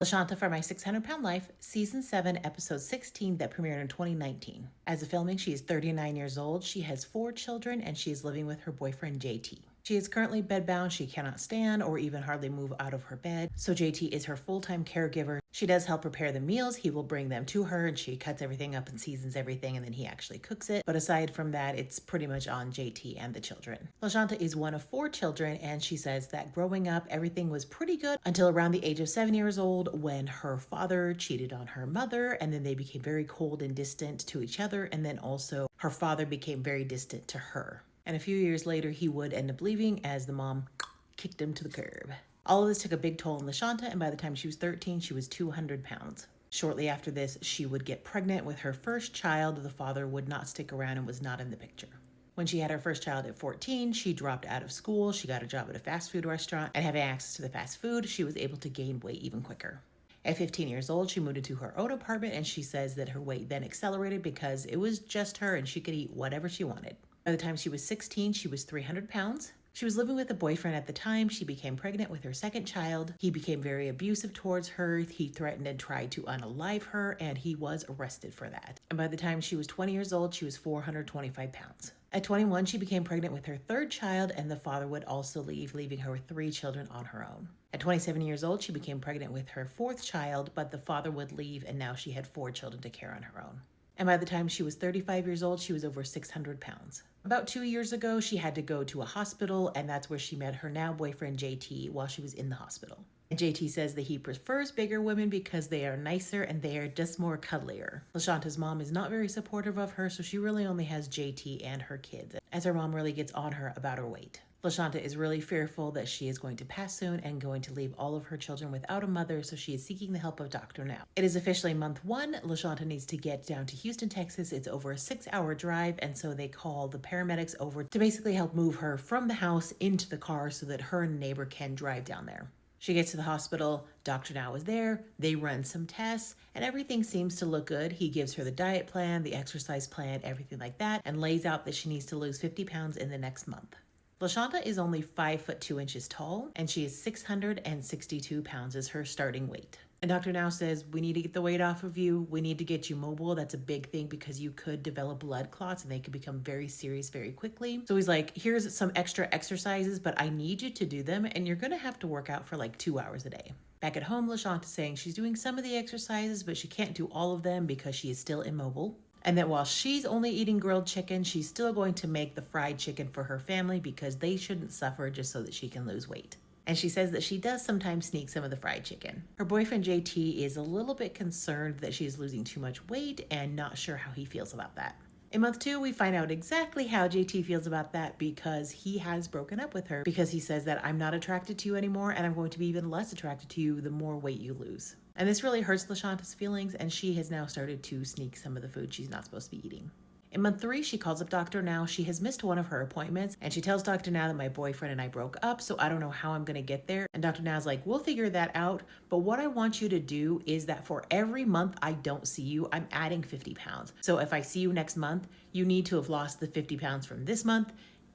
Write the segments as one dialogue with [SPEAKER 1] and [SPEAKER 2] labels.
[SPEAKER 1] Lashanta for My 600-Pound Life, Season 7, Episode 16 that premiered in 2019. As of filming, she is 39 years old, she has 4 children, and she is living with her boyfriend JT. She is currently bedbound, she cannot stand or even hardly move out of her bed, so JT is her full-time caregiver. She does help prepare the meals, he will bring them to her, and she cuts everything up and seasons everything, and then he actually cooks it. But aside from that, it's pretty much on JT and the children. Lashanta is one of 4 children, and she says that growing up, everything was pretty good until around the age of 7 years old when her father cheated on her mother, and then they became very cold and distant to each other, and then also her father became very distant to her. And a few years later, he would end up leaving as the mom kicked him to the curb. All of this took a big toll on Lashanta, and by the time she was 13, she was 200 pounds. Shortly after this, she would get pregnant with her first child. The father would not stick around and was not in the picture. When she had her first child at 14, she dropped out of school. She got a job at a fast food restaurant, and having access to the fast food, she was able to gain weight even quicker. At 15 years old, she moved into her own apartment, and she says that her weight then accelerated because it was just her and she could eat whatever she wanted. By the time she was 16, she was 300 pounds. She was living with a boyfriend at the time. She became pregnant with her second child. He became very abusive towards her. He threatened and tried to unalive her, and he was arrested for that. And by the time she was 20 years old, she was 425 pounds. At 21, she became pregnant with her third child, and the father would also leave, leaving her with 3 children on her own. At 27 years old, she became pregnant with her 4th child, but the father would leave, and now she had 4 children to care on her own. And by the time she was 35 years old, she was over 600 pounds. About 2 years ago, she had to go to a hospital, and that's where she met her now boyfriend JT while she was in the hospital. And JT says that he prefers bigger women because they are nicer and they are just more cuddlier. Lashanta's mom is not very supportive of her, so she really only has JT and her kids, as her mom really gets on her about her weight. Lashanta is really fearful that she is going to pass soon and going to leave all of her children without a mother, so she is seeking the help of Dr. Now. It is officially month 1. Lashanta needs to get down to Houston, Texas. It's over a 6-hour drive, and so they call the paramedics over to basically help move her from the house into the car so that her and neighbor can drive down there. She gets to the hospital, Dr. Now is there, they run some tests, and everything seems to look good. He gives her the diet plan, the exercise plan, everything like that, and lays out that she needs to lose 50 pounds in the next month. Lashanta is only 5 foot 2 inches tall, and she is 662 pounds as her starting weight. And Dr. Now says, we need to get the weight off of you. We need to get you mobile. That's a big thing because you could develop blood clots and they could become very serious very quickly. So he's like, here's some extra exercises, but I need you to do them, and you're going to have to work out for like 2 hours a day. Back at home, Lashanta's saying she's doing some of the exercises, but she can't do all of them because she is still immobile. And that while she's only eating grilled chicken, she's still going to make the fried chicken for her family because they shouldn't suffer just so that she can lose weight. And she says that she does sometimes sneak some of the fried chicken. Her boyfriend JT is a little bit concerned that she's losing too much weight and not sure how he feels about that. In month 2, we find out exactly how JT feels about that because he has broken up with her because he says that I'm not attracted to you anymore and I'm going to be even less attracted to you the more weight you lose. And this really hurts Lashanta's feelings, and she has now started to sneak some of the food she's not supposed to be eating. In month 3, she calls up Dr. Now. She has missed one of her appointments, and she tells Dr. Now that my boyfriend and I broke up, so I don't know how I'm going to get there. And Dr. Now's like, we'll figure that out, but what I want you to do is that for every month I don't see you, I'm adding 50 pounds. So if I see you next month, you need to have lost the 50 pounds from this month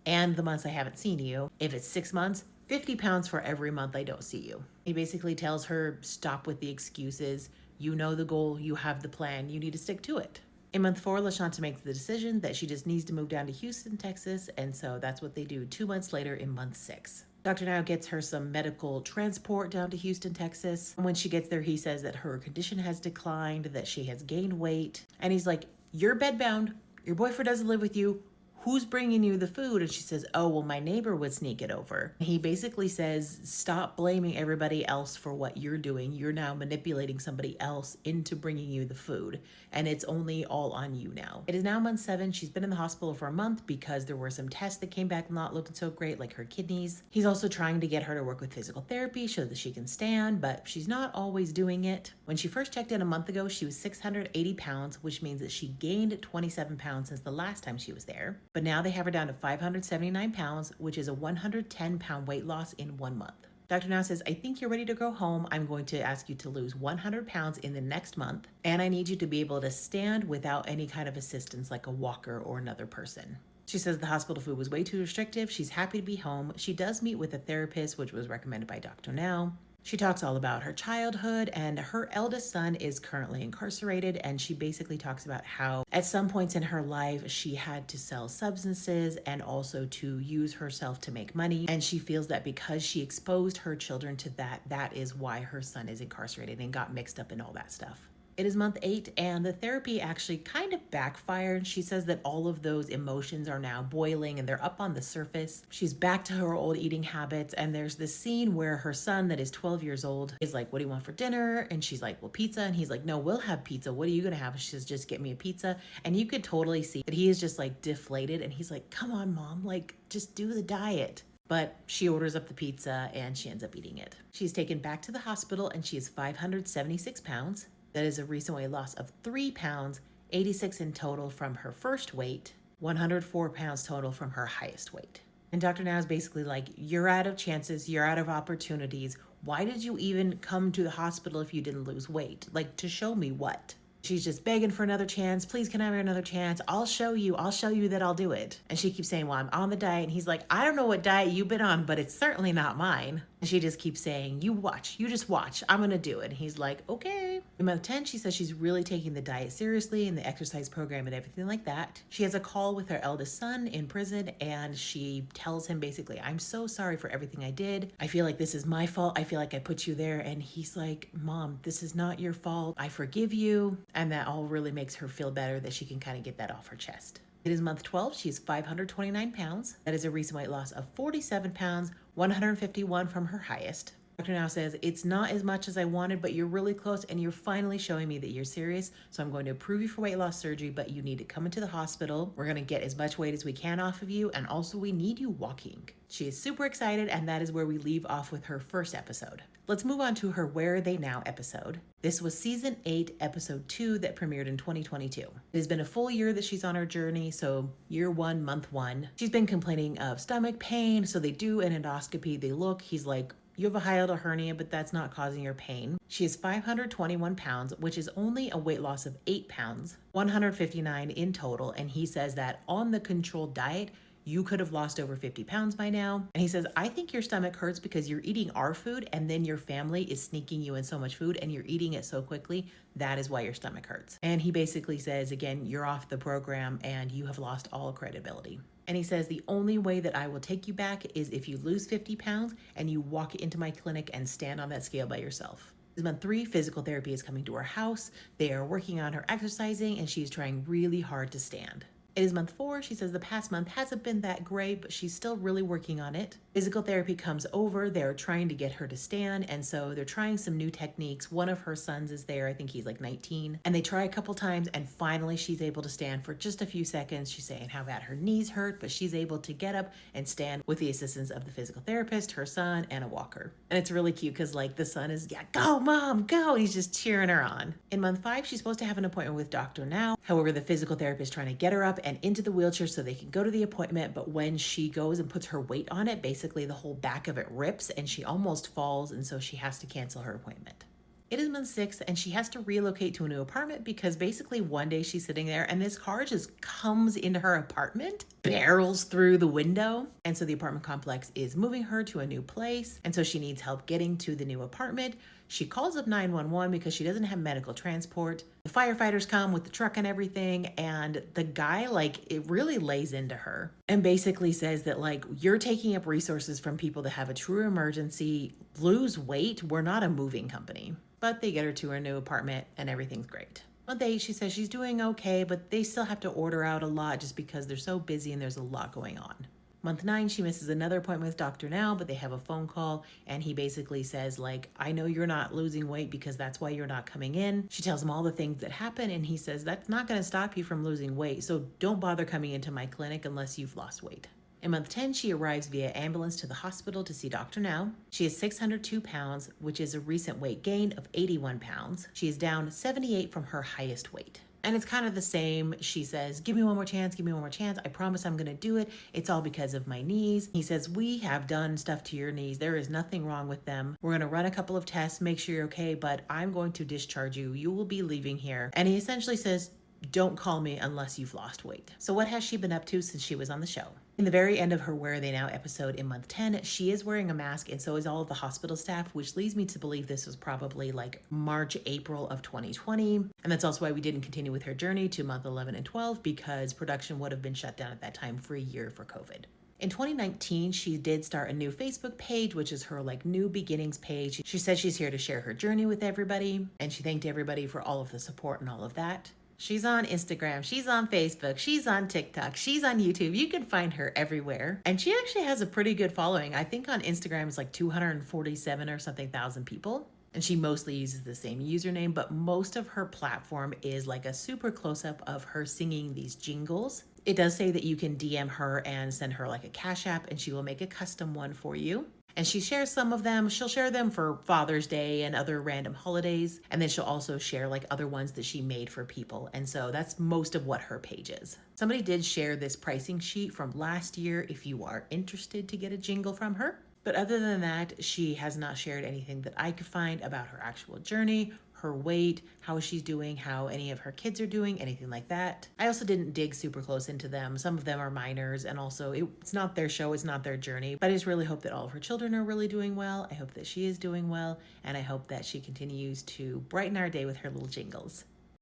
[SPEAKER 1] and the months I haven't seen you. If it's 6 months, 50 pounds for every month I don't see you. He basically tells her, stop with the excuses. You know the goal, you have the plan, you need to stick to it. In month 4, Lashanta makes the decision that she just needs to move down to Houston, Texas, and so that's what they do 2 months later in month 6. Dr. Now gets her some medical transport down to Houston, Texas. And when she gets there, he says that her condition has declined, that she has gained weight. And he's like, you're bedbound, your boyfriend doesn't live with you, who's bringing you the food? And she says, oh, well, my neighbor would sneak it over. He basically says, stop blaming everybody else for what you're doing. You're now manipulating somebody else into bringing you the food, and it's only all on you now. It is now month 7. She's been in the hospital for a month because there were some tests that came back not looking so great, like her kidneys. He's also trying to get her to work with physical therapy so that she can stand, but she's not always doing it. When she first checked in a month ago, she was 680 pounds, which means that she gained 27 pounds since the last time she was there. But now they have her down to 579 pounds, which is a 110-pound weight loss in 1 month. Dr. Now says, I think you're ready to go home. I'm going to ask you to lose 100 pounds in the next month, and I need you to be able to stand without any kind of assistance like a walker or another person. She says the hospital food was way too restrictive. She's happy to be home. She does meet with a therapist, which was recommended by Dr. Now. She talks all about her childhood, and her eldest son is currently incarcerated. And she basically talks about how at some points in her life she had to sell substances and also to use herself to make money. And she feels that because she exposed her children to that, that is why her son is incarcerated and got mixed up in all that stuff. It is month 8, and the therapy actually kind of backfired. She says that all of those emotions are now boiling and they're up on the surface. She's back to her old eating habits, and there's this scene where her son, that is 12 years old, is like, "What do you want for dinner?" And she's like, "Well, pizza." And he's like, "No, we'll have pizza. What are you gonna have?" And she says, "Just get me a pizza." And you could totally see that he is just like deflated, and he's like, "Come on, Mom, like just do the diet." But she orders up the pizza and she ends up eating it. She's taken back to the hospital and she is 576 pounds. That is a recent weight loss of 3 pounds, 86 in total from her first weight, 104 pounds total from her highest weight. And Dr. Now is basically like, "You're out of chances, you're out of opportunities. Why did you even come to the hospital if you didn't lose weight? Like, to show me what?" She's just begging for another chance. "Please, can I have another chance? I'll show you that I'll do it." And she keeps saying, "Well, I'm on the diet." And he's like, "I don't know what diet you've been on, but it's certainly not mine." And she just keeps saying, "You watch, you just watch. I'm going to do it." And he's like, "Okay." In month 10, she says she's really taking the diet seriously and the exercise program and everything like that. She has a call with her eldest son in prison, and she tells him basically, "I'm so sorry for everything I did. I feel like this is my fault. I feel like I put you there." And he's like, "Mom, this is not your fault. I forgive you." And that all really makes her feel better, that she can kind of get that off her chest. It is month 12. She's 529 pounds. That is a recent weight loss of 47 pounds, 151 from her highest. Dr. Now says, "It's not as much as I wanted, but you're really close and you're finally showing me that you're serious. So I'm going to approve you for weight loss surgery, but you need to come into the hospital. We're going to get as much weight as we can off of you. And also we need you walking." She is super excited, and that is where we leave off with her first episode. Let's move on to her Where Are They Now episode. This was season 8, episode 2 that premiered in 2022. It has been a full year that she's on her journey, so year 1, month 1. She's been complaining of stomach pain, so they do an endoscopy. They look, he's like, "You have a hiatal hernia, but that's not causing your pain." She is 521 pounds, which is only a weight loss of 8 pounds, 159 in total. And he says that on the controlled diet, you could have lost over 50 pounds by now. And he says, "I think your stomach hurts because you're eating our food and then your family is sneaking you in so much food and you're eating it so quickly. That is why your stomach hurts." And he basically says, again, "You're off the program and you have lost all credibility." And he says, "The only way that I will take you back is if you lose 50 pounds and you walk into my clinic and stand on that scale by yourself." This month 3, physical therapy is coming to her house. They are working on her exercising and she's trying really hard to stand. It is month 4. She says the past month hasn't been that great, but she's still really working on it. Physical therapy comes over. They're trying to get her to stand, and so they're trying some new techniques. One of her sons is there. I think he's like 19. And they try a couple times, and finally she's able to stand for just a few seconds. She's saying how bad her knees hurt, but she's able to get up and stand with the assistance of the physical therapist, her son, and a walker. And it's really cute because like the son is, "Yeah, go Mom, go." He's just cheering her on. In month 5, she's supposed to have an appointment with Dr. Now. However, the physical therapist is trying to get her up and into the wheelchair so they can go to the appointment. But when she goes and puts her weight on it, basically the whole back of it rips and she almost falls. And so she has to cancel her appointment. It is month 6 and she has to relocate to a new apartment because basically one day she's sitting there and this car just comes into her apartment, barrels through the window. And so the apartment complex is moving her to a new place. And so she needs help getting to the new apartment. She calls up 911 because she doesn't have medical transport. The firefighters come with the truck and everything. And the guy, like, it really lays into her and basically says that, like, "You're taking up resources from people that have a true emergency. Lose weight. We're not a moving company." But they get her to her new apartment and everything's great. Month 8, she says she's doing okay, but they still have to order out a lot just because they're so busy and there's a lot going on. Month 9, she misses another appointment with Dr. Now, but they have a phone call and he basically says, like, "I know you're not losing weight because that's why you're not coming in." She tells him all the things that happen and he says, "That's not going to stop you from losing weight, so don't bother coming into my clinic unless you've lost weight." In month 10, she arrives via ambulance to the hospital to see Dr. Now. She is 602 pounds, which is a recent weight gain of 81 pounds. She is down 78 from her highest weight. And it's kind of the same. She says, "Give me one more chance, give me one more chance. I promise I'm going to do it. It's all because of my knees." He says, "We have done stuff to your knees. There is nothing wrong with them. We're going to run a couple of tests, make sure you're okay, but I'm going to discharge you. You will be leaving here." And he essentially says, Don't call me unless you've lost weight. So what has she been up to since she was on the show? In the very end of her Where Are They Now episode in month 10, she is wearing a mask, and so is all of the hospital staff, which leads me to believe this was probably like March, April of 2020. And that's also why we didn't continue with her journey to month 11 and 12, because production would have been shut down at that time for a year for COVID. In 2019, she did start a new Facebook page, which is her like new beginnings page. She said she's here to share her journey with everybody, and she thanked everybody for all of the support and all of that. She's on Instagram, she's on Facebook, she's on TikTok, she's on YouTube. You can find her everywhere. And she actually has a pretty good following. I think on Instagram it's like 247 or something thousand people. And she mostly uses the same username, but most of her platform is like a super close-up of her singing these jingles. It does say that you can DM her and send her like a Cash App, and she will make a custom one for you. And she shares some of them. She'll share them for Father's Day and other random holidays. And then she'll also share like other ones that she made for people. And so that's most of what her page is. Somebody did share this pricing sheet from last year if you are interested to get a jingle from her. But other than that, she has not shared anything that I could find about her actual journey, her weight, how she's doing, how any of her kids are doing, anything like that. I also didn't dig super close into them. Some of them are minors, and also it's not their show, it's not their journey. But I just really hope that all of her children are really doing well. I hope that she is doing well, and I hope that she continues to brighten our day with her little jingles.